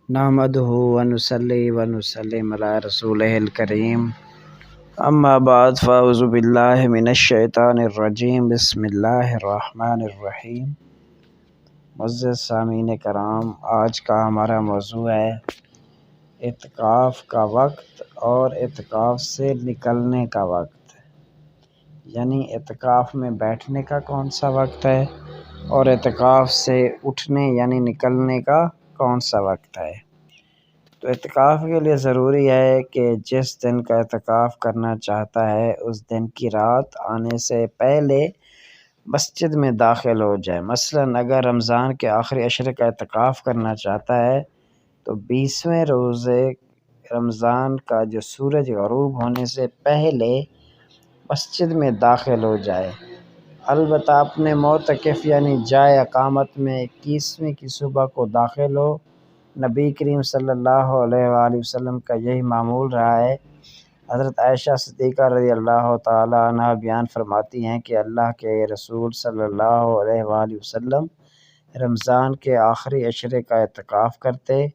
نحمدہ ونصلی ونسلم علی رسولہ الکریم اما بعد فاعوذ باللہ من الشیطان الرجیم بسم اللہ الرحمن الرحیم۔ معزز سامعین کرام، آج کا ہمارا موضوع ہے اعتکاف کا وقت اور اعتکاف سے نکلنے کا وقت، یعنی اعتکاف میں بیٹھنے کا کون سا وقت ہے اور اعتکاف سے اٹھنے یعنی نکلنے کا کون سا وقت ہے۔ تو اعتکاف کے لیے ضروری ہے کہ جس دن کا اعتکاف کرنا چاہتا ہے اس دن کی رات آنے سے پہلے مسجد میں داخل ہو جائے۔ مثلاً اگر رمضان کے آخری عشرے کا اعتکاف کرنا چاہتا ہے تو 20ویں روزے رمضان کا جو سورج غروب ہونے سے پہلے مسجد میں داخل ہو جائے۔ البتہ اپنے معتکف یعنی جائے اقامت میں 21ویں کی صبح کو داخل ہو۔ نبی کریم صلی اللہ علیہ وآلہ وسلم کا یہی معمول رہا ہے۔ حضرت عائشہ صدیقہ رضی اللہ تعالی عنہ بیان فرماتی ہیں کہ اللہ کے رسول صلی اللہ علیہ وآلہ وسلم رمضان کے آخری عشرے کا اعتکاف کرتے،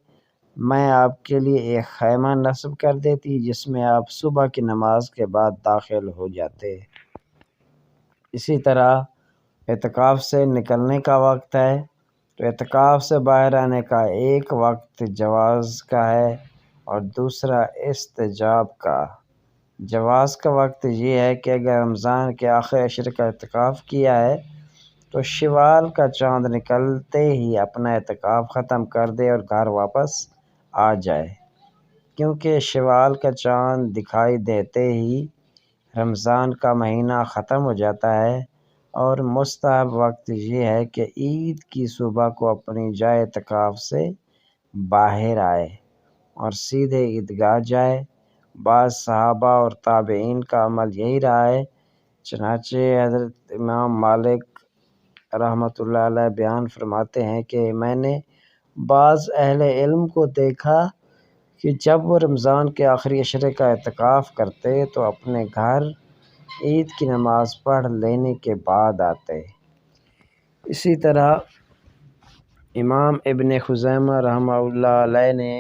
میں آپ کے لیے ایک خیمہ نصب کر دیتی جس میں آپ صبح کی نماز کے بعد داخل ہو جاتے۔ اسی طرح اعتکاف سے نکلنے کا وقت ہے تو اعتکاف سے باہر آنے کا ایک وقت جواز کا ہے اور دوسرا استحباب کا۔ جواز کا وقت یہ ہے کہ اگر رمضان کے آخری عشرے کا اعتکاف کیا ہے تو شوال کا چاند نکلتے ہی اپنا اعتکاف ختم کر دے اور گھر واپس آ جائے، کیونکہ شوال کا چاند دکھائی دیتے ہی رمضان کا مہینہ ختم ہو جاتا ہے۔ اور مستحب وقت یہ ہے کہ عید کی صبح کو اپنی جائے اعتکاف سے باہر آئے اور سیدھے عیدگاہ جائے۔ بعض صحابہ اور تابعین کا عمل یہی رہا ہے، چنانچہ حضرت امام مالک رحمۃ اللہ علیہ بیان فرماتے ہیں کہ میں نے بعض اہل علم کو دیکھا کہ جب وہ رمضان کے آخری عشرے کا اعتکاف کرتے تو اپنے گھر عید کی نماز پڑھ لینے کے بعد آتے۔ اسی طرح امام ابن خزیمہ رحمہ اللہ علیہ نے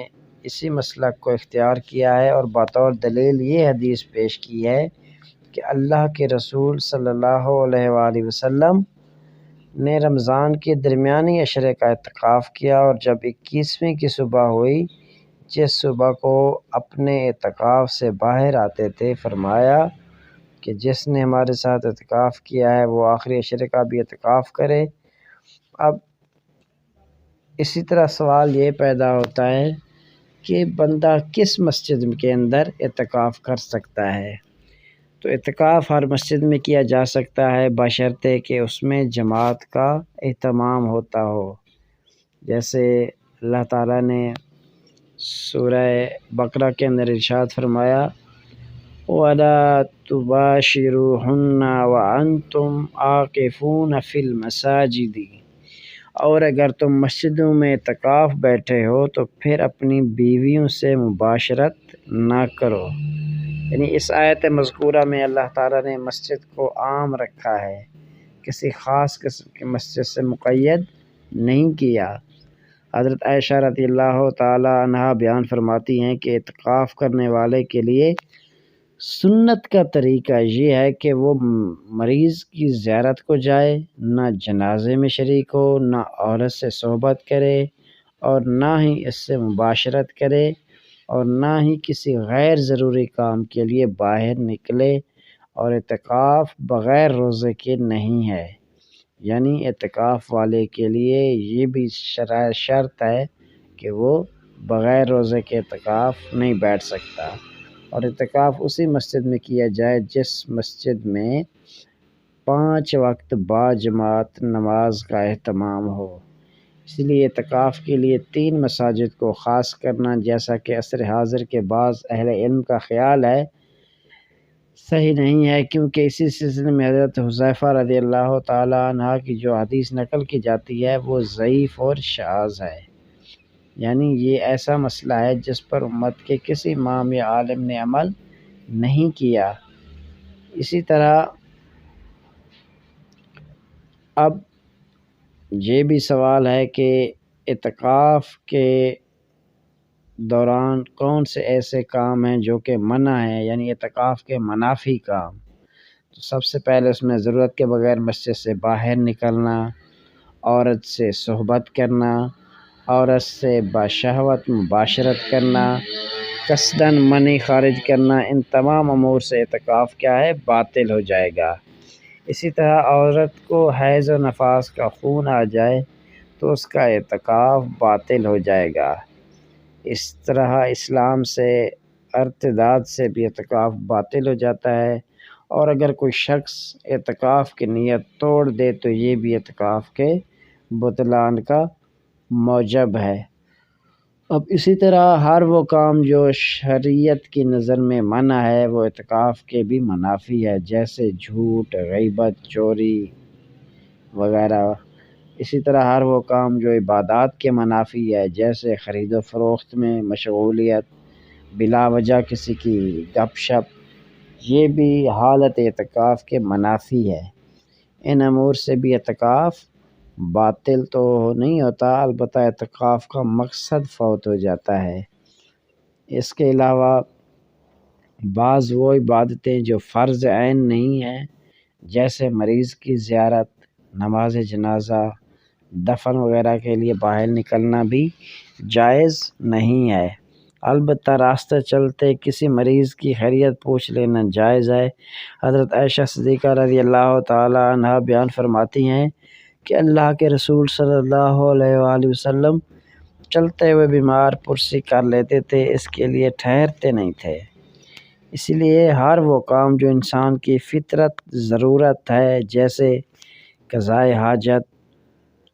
اسی مسلک کو اختیار کیا ہے اور بطور دلیل یہ حدیث پیش کی ہے کہ اللہ کے رسول صلی اللہ علیہ وآلہ وسلم نے رمضان کے درمیانی عشرے کا اعتکاف کیا اور جب 21ویں کی صبح ہوئی، جس صبح کو اپنے اعتکاف سے باہر آتے تھے، فرمایا کہ جس نے ہمارے ساتھ اعتکاف کیا ہے وہ آخری عشرے کا بھی اعتکاف کرے۔ اب اسی طرح سوال یہ پیدا ہوتا ہے کہ بندہ کس مسجد کے اندر اعتکاف کر سکتا ہے؟ تو اعتکاف ہر مسجد میں کیا جا سکتا ہے بشرطے کہ اس میں جماعت کا اہتمام ہوتا ہو، جیسے اللہ تعالیٰ نے سورہ بقرہ کے اندر ارشاد فرمایا وَلَا تُبَاشِرُوهُنَّ وَأَنْتُمْ عَاكِفُونَ فِي الْمَسَاجِدِ، اور اگر تم مسجدوں میں اعتکاف بیٹھے ہو تو پھر اپنی بیویوں سے مباشرت نہ کرو۔ یعنی اس آیت مذکورہ میں اللہ تعالیٰ نے مسجد کو عام رکھا ہے، کسی خاص قسم کی مسجد سے مقید نہیں کیا۔ حضرت عائشہ رضی اللہ تعالی عنہا بیان فرماتی ہیں کہ اعتکاف کرنے والے کے لیے سنت کا طریقہ یہ ہے کہ وہ مریض کی زیارت کو جائے، نہ جنازے میں شریک ہو، نہ عورت سے صحبت کرے اور نہ ہی اس سے مباشرت کرے اور نہ ہی کسی غیر ضروری کام کے لیے باہر نکلے، اور اعتکاف بغیر روزے کے نہیں ہے۔ یعنی اعتکاف والے کے لیے یہ بھی شرط ہے کہ وہ بغیر روزے کے اعتکاف نہیں بیٹھ سکتا، اور اعتکاف اسی مسجد میں کیا جائے جس مسجد میں 5 وقت با جماعت نماز کا اہتمام ہو۔ اس لیے اعتکاف کے لیے 3 مساجد کو خاص کرنا، جیسا کہ عصر حاضر کے بعض اہل علم کا خیال ہے، صحیح نہیں ہے، کیونکہ اسی سلسلے میں حضرت حذیفہ رضی اللہ تعالی عنہ کی جو حدیث نقل کی جاتی ہے وہ ضعیف اور شاذ ہے۔ یعنی یہ ایسا مسئلہ ہے جس پر امت کے کسی امام یا عالم نے عمل نہیں کیا۔ اسی طرح اب یہ بھی سوال ہے کہ اعتکاف کے دوران کون سے ایسے کام ہیں جو کہ منع ہیں، یعنی اعتکاف کے منافی کام؟ تو سب سے پہلے اس میں ضرورت کے بغیر مسجد سے باہر نکلنا، عورت سے صحبت کرنا، عورت سے باشہوت مباشرت کرنا، قصداً منی خارج کرنا، ان تمام امور سے اعتکاف کیا ہے؟ باطل ہو جائے گا۔ اسی طرح عورت کو حیض و نفاس کا خون آ جائے تو اس کا اعتکاف باطل ہو جائے گا۔ اس طرح اسلام سے ارتداد سے بھی اعتکاف باطل ہو جاتا ہے، اور اگر کوئی شخص اعتکاف کی نیت توڑ دے تو یہ بھی اعتکاف کے بطلان کا موجب ہے۔ اب اسی طرح ہر وہ کام جو شریعت کی نظر میں منع ہے وہ اعتکاف کے بھی منافی ہے، جیسے جھوٹ، غیبت، چوری وغیرہ۔ اسی طرح ہر وہ کام جو عبادات کے منافی ہے، جیسے خرید و فروخت میں مشغولیت، بلا وجہ کسی کی گپ شپ، یہ بھی حالت اعتکاف کے منافی ہے۔ ان امور سے بھی اعتکاف باطل تو نہیں ہوتا، البتہ اعتکاف کا مقصد فوت ہو جاتا ہے۔ اس کے علاوہ بعض وہ عبادتیں جو فرض عین نہیں ہیں، جیسے مریض کی زیارت، نماز جنازہ، دفن وغیرہ کے لیے باہر نکلنا بھی جائز نہیں ہے۔ البتہ راستہ چلتے کسی مریض کی خیریت پوچھ لینا جائز ہے۔ حضرت عائشہ صدیقہ رضی اللہ تعالی عنہا بیان فرماتی ہیں کہ اللہ کے رسول صلی اللہ علیہ وآلہ وسلم چلتے ہوئے بیمار پرسی کر لیتے تھے، اس کے لیے ٹھہرتے نہیں تھے۔ اسی لیے ہر وہ کام جو انسان کی فطرت ضرورت ہے، جیسے قضائے حاجت،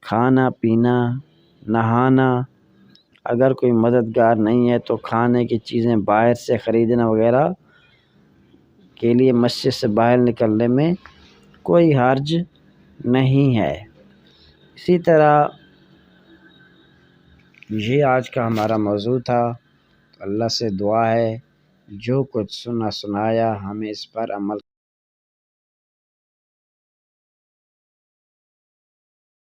کھانا پینا، نہانا، اگر کوئی مددگار نہیں ہے تو کھانے کی چیزیں باہر سے خریدنا وغیرہ کے لیے مسجد سے باہر نکلنے میں کوئی حرج نہیں ہے۔ اسی طرح یہ آج کا ہمارا موضوع تھا۔ اللہ سے دعا ہے جو کچھ سنا سنایا ہمیں اس پر عمل